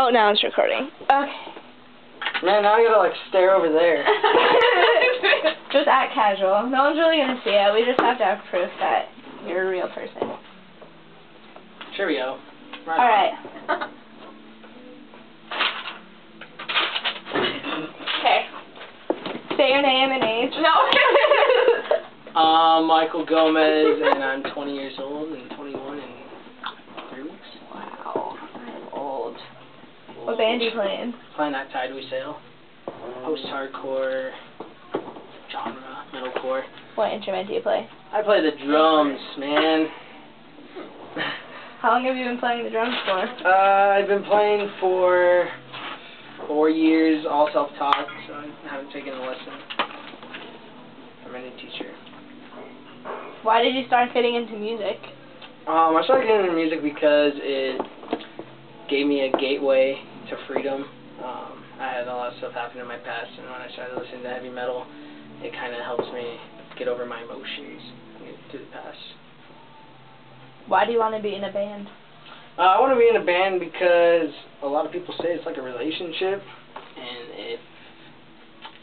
Oh, now it's recording. Okay. Man, now I gotta like stare over there. Just act casual. No one's really gonna see it. We just have to have proof that you're a real person. Cheerio. Alright. Okay. Say your name and age. No. Michael Gomez, and I'm 20 years old and 21 in 3 weeks. Wow. I'm old. What band are you playing? Playing that Tide We Sail. Post-hardcore, genre, metalcore. What instrument do you play? I play the drums, man. How long have you been playing the drums for? I've been playing for 4 years, all self-taught, so I haven't taken a lesson from any teacher. Why did you start getting into music? I started getting into music because it gave me a gateway to freedom. I had a lot of stuff happen in my past, and when I started listening to heavy metal, it kind of helps me get over my emotions and get through the past. Why do you want to be in a band? I want to be in a band because a lot of people say it's like a relationship, and if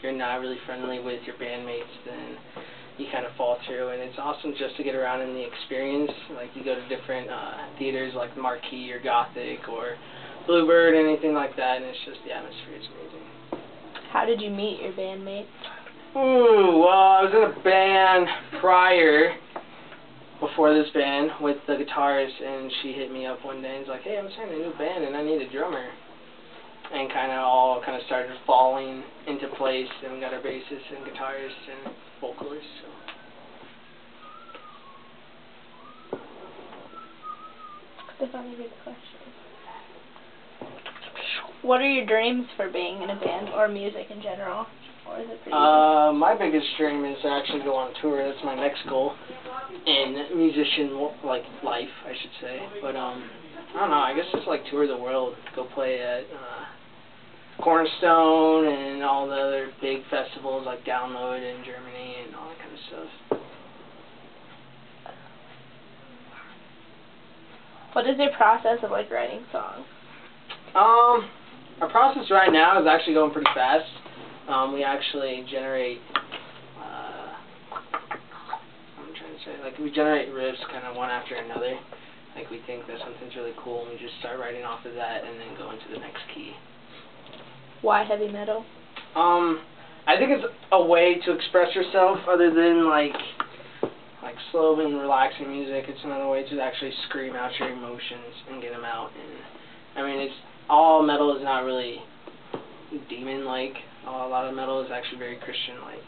you're not really friendly with your bandmates, then you kind of fall through, and it's awesome just to get around in the experience. Like, you go to different theaters like Marquee or Gothic or Bluebird, anything like that, and it's just, the atmosphere is amazing. How did you meet your bandmate? Ooh, well, I was in a band prior, before this band, with the guitarist, and she hit me up one day and was like, hey, I'm starting a new band and I need a drummer. And all started falling into place, and we got our bassist and guitarist and vocalist. So. That's not a good question. What are your dreams for being in a band or music in general? Or is it pretty easy? My biggest dream is to actually go on tour. That's my next goal in musician life, I should say. But I don't know. I guess just like tour the world, go play at Cornerstone and all the other big festivals like Download in Germany and all that kind of stuff. What is your process of like writing songs? Our process right now is actually going pretty fast. We actually generate, we generate riffs kind of one after another. Like, we think that something's really cool, and we just start writing off of that and then go into the next key. Why heavy metal? I think it's a way to express yourself other than like slow and relaxing music. It's another way to actually scream out your emotions and get them out. And I mean, all metal is not really demon-like. A lot of metal is actually very Christian-like.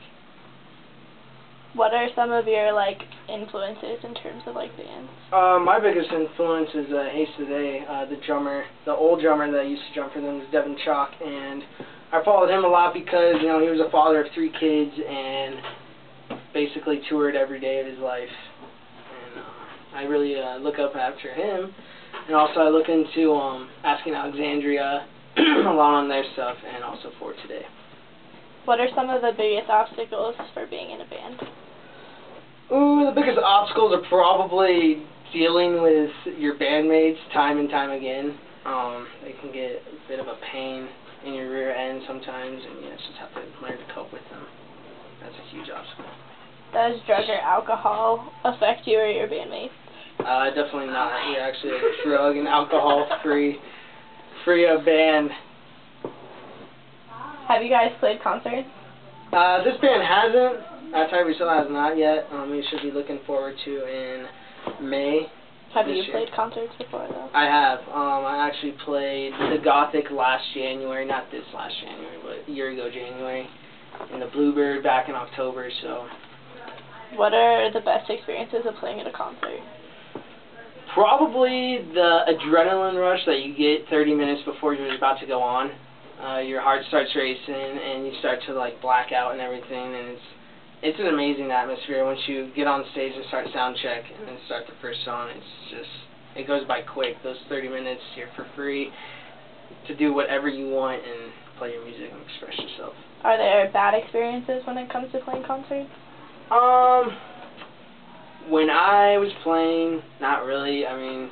What are some of your influences in terms of bands? My biggest influence is Haste Today. The old drummer that used to drum for them was Devin Chalk, and I followed him a lot because he was a father of 3 kids and basically toured every day of his life. And I really look up after him, and also I look into Asking Alexandria a lot on their stuff, and also For Today. What are some of the biggest obstacles for being in a band? Ooh, the biggest obstacles are probably dealing with your bandmates time and time again. They can get a bit of a pain in your rear end sometimes, and you just have to learn to cope with them. That's a huge obstacle. Does drug or alcohol affect you or your bandmates? Definitely not. We're actually a drug and alcohol-free band. Have you guys played concerts? This band hasn't. Tide We Sail has not yet. We should be looking forward to in May. Have you played concerts before, though? I have. I actually played the Gothic last January, not this last January, but a year ago January, and the Bluebird back in October. So. What are the best experiences of playing at a concert? Probably the adrenaline rush that you get 30 minutes before you're about to go on. Your heart starts racing, and you start to black out and everything, and it's an amazing atmosphere once you get on stage and start sound check and then start the first song. It goes by quick. Those 30 minutes, you're for free to do whatever you want and play your music and express yourself. Are there bad experiences when it comes to playing concerts? When I was playing, not really. I mean,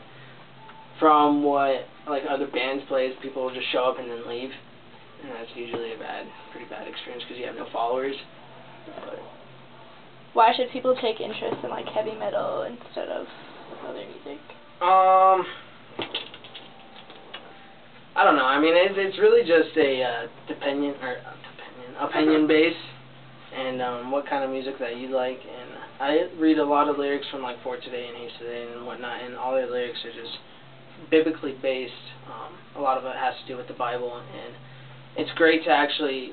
from what like other bands play is people will just show up and then leave, and that's usually a pretty bad experience because you have no followers. But why should people take interest in like heavy metal instead of other music? I don't know. I mean, it's really just a opinion based, and what kind of music that you like. And I read a lot of lyrics from like For Today and Haste Today and whatnot, and all their lyrics are just biblically based. A lot of it has to do with the Bible, and it's great to actually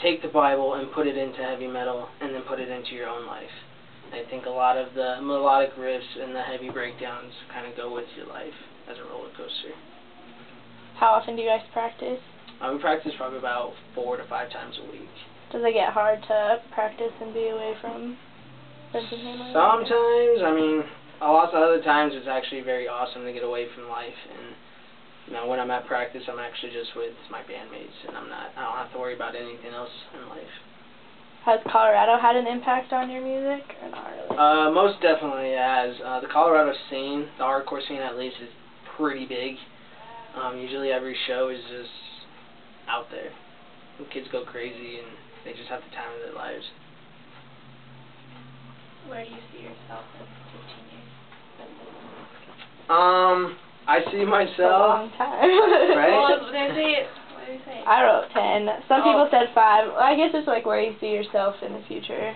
take the Bible and put it into heavy metal and then put it into your own life. I think a lot of the melodic riffs and the heavy breakdowns kind of go with your life as a roller coaster. How often do you guys practice? We practice probably about 4 to 5 times a week. Does it get hard to practice and be away from friends and family? Sometimes. I mean, a lot of other times it's actually very awesome to get away from life. And you know, when I'm at practice, I'm actually just with my bandmates, and I don't have to worry about anything else in life. Has Colorado had an impact on your music, or not really? Most definitely it has. The Colorado scene, the hardcore scene at least, is pretty big. Usually every show is just out there. The kids go crazy, and they just have the time of their lives. Where do you see yourself in 15 years? I see myself. A long time. Right? Well, what did they say? I wrote 10. Some people said 5. Well, I guess it's like where you see yourself in the future.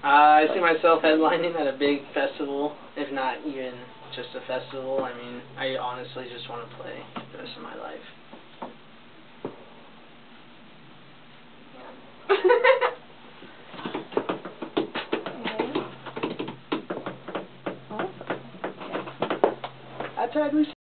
I see myself headlining at a big festival, if not even just a festival. I mean, I honestly just want to play the rest of my life. Tide We Sail.